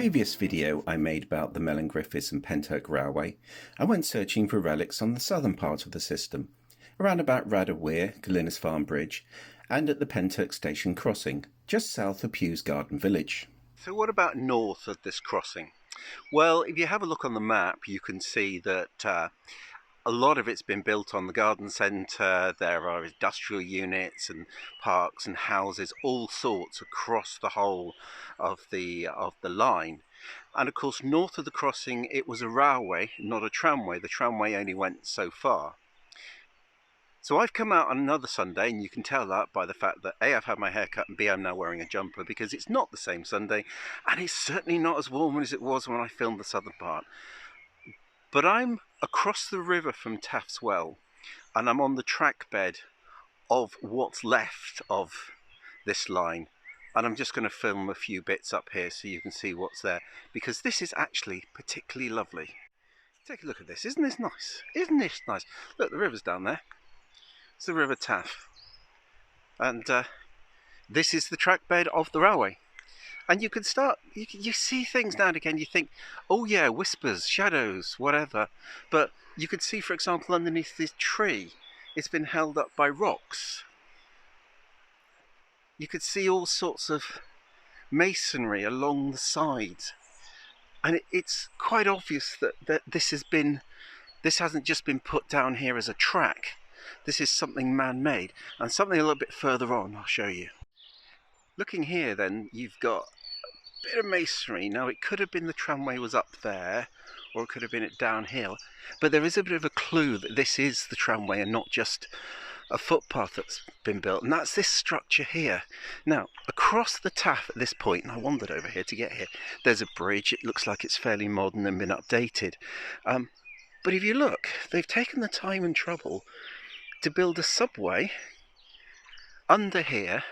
previous video I made about the Mellingriffiths and Pentyrch Railway, I went searching for relics on the southern part of the system, around about Radderweir, Gallinas Farm Bridge, and at the Pentyrch Station Crossing, just south of Pew's Garden Village. So what about north of this crossing? Well, if you have a look on the map, you can see that a lot of it's been built on the garden centre. There are industrial units and parks and houses, all sorts across the whole of the line. And of course, north of the crossing, it was a railway, not a tramway. The tramway only went so far. So I've come out on another Sunday, and you can tell that by the fact that A, I've had my hair cut, and B, I'm now wearing a jumper, because it's not the same Sunday, and it's certainly not as warm as it was when I filmed the southern part. But I'm across the river from Taff's Well, and I'm on the track bed of what's left of this line. And I'm just going to film a few bits up here so you can see what's there, because this is actually particularly lovely. Take a look at this. Isn't this nice? Isn't this nice? Look, the river's down there. It's the River Taff. And this is the track bed of the railway. And you can start, you see things now and again, you think, oh yeah, whispers, shadows, whatever. But you could see, for example, underneath this tree, it's been held up by rocks. You could see all sorts of masonry along the sides. And it's quite obvious that this hasn't just been put down here as a track. This is something man-made. And something a little bit further on, I'll show you. Looking here then, you've got a bit of masonry. Now it could have been the tramway was up there, or it could have been it downhill, but there is a bit of a clue that this is the tramway and not just a footpath that's been built, and that's this structure here. Now across the Taff at this point, and I wandered over here to get here, there's a bridge. It looks like it's fairly modern and been updated, but if you look, they've taken the time and trouble to build a subway under here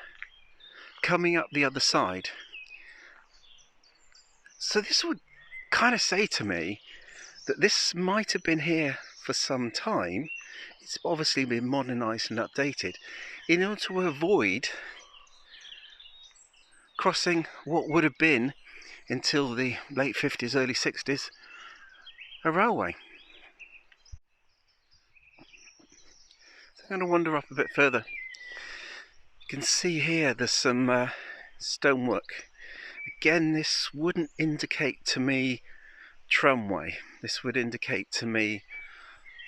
coming up the other side. So this would kind of say to me that this might have been here for some time. It's obviously been modernised and updated in order to avoid crossing what would have been, until the late 50s, early 60s, a railway. So I'm going to wander up a bit further. You can see here there's some stonework. Again, this wouldn't indicate to me tramway. This would indicate to me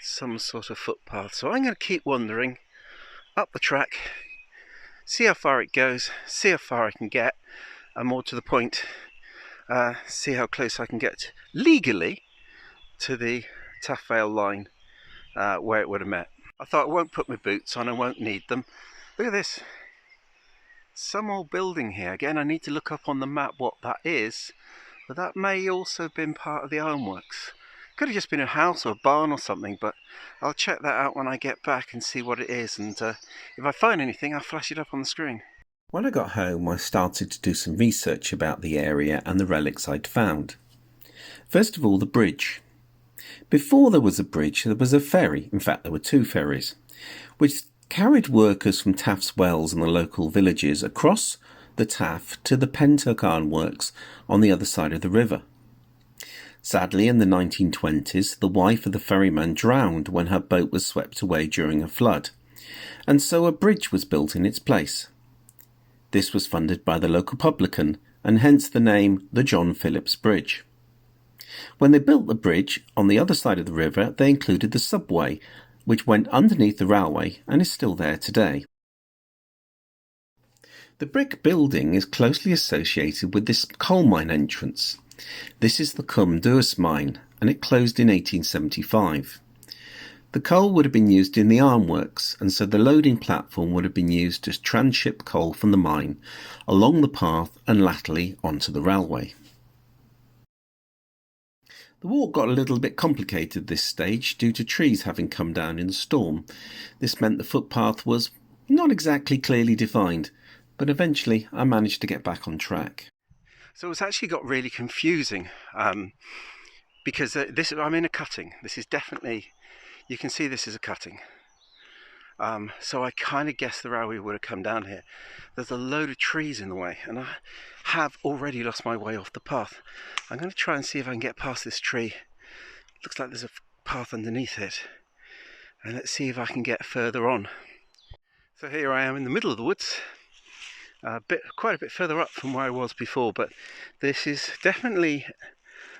some sort of footpath. So I'm going to keep wandering up the track, see how far it goes, see how far I can get, and more to the point, see how close I can get legally to the Taff Vale line where it would have met. I thought I won't put my boots on, I won't need them. Look at this. Some old building here. Again, I need to look up on the map what that is, but that may also have been part of the ironworks. Could have just been a house or a barn or something, but I'll check that out when I get back and see what it is, and if I find anything, I'll flash it up on the screen. When I got home, I started to do some research about the area and the relics I'd found. First of all, the bridge. Before there was a bridge, there was a ferry. In fact, there were two ferries, which carried workers from Taff's Wells and the local villages across the Taff to the Pentyrch ironworks on the other side of the river. Sadly, in the 1920s, the wife of the ferryman drowned when her boat was swept away during a flood, and so a bridge was built in its place. This was funded by the local publican, and hence the name the John Phillips Bridge. When they built the bridge on the other side of the river, they included the subway, which went underneath the railway and is still there today. The brick building is closely associated with this coal mine entrance. This is the Cwm Dwys mine, and it closed in 1875. The coal would have been used in the ironworks, and so the loading platform would have been used to transship coal from the mine along the path and latterly onto the railway. The walk got a little bit complicated at this stage due to trees having come down in the storm. This meant the footpath was not exactly clearly defined, but eventually I managed to get back on track. So it's actually got really confusing because I'm in a cutting. This is definitely, you can see this is a cutting. So I kind of guessed the railway would have come down here. There's a load of trees in the way, and I have already lost my way off the path. I'm going to try and see if I can get past this tree. Looks like there's a path underneath it, and let's see if I can get further on. So here I am in the middle of the woods, quite a bit further up from where I was before, but this is definitely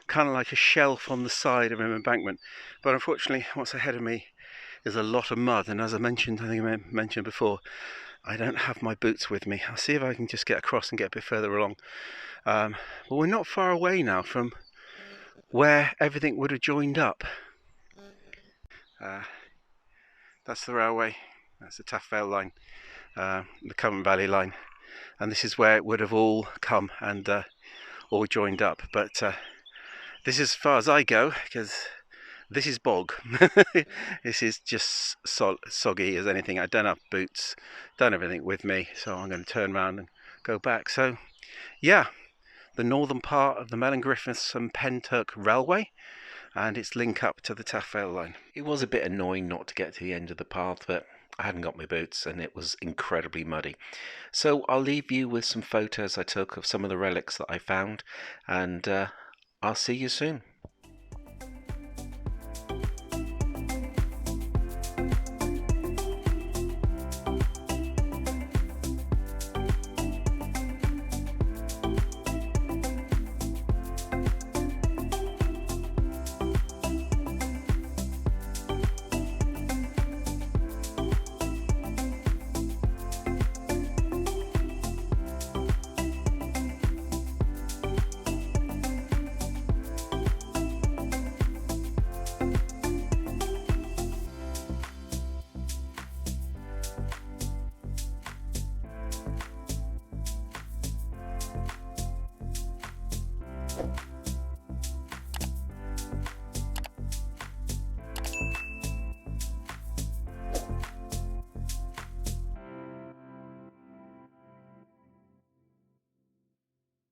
kind of like a shelf on the side of an embankment. But unfortunately, what's ahead of me is a lot of mud, and as I mentioned, I think I mentioned before, I don't have my boots with me. I'll see if I can just get across and get a bit further along. But we're not far away now from where everything would have joined up. That's the railway, that's the Taff Vale line, the Cumberland Valley line, and this is where it would have all come and all joined up. But this is as far as I go, because this is bog. This is just soggy as anything. I don't have boots, don't have anything with me, so I'm going to turn around and go back. So yeah, the northern part of the Mellingriffiths and Pentyrch railway, and its link up to the Taff Vale line. It was a bit annoying not to get to the end of the path, but I hadn't got my boots and it was incredibly muddy. So I'll leave you with some photos I took of some of the relics that I found, and I'll see you soon.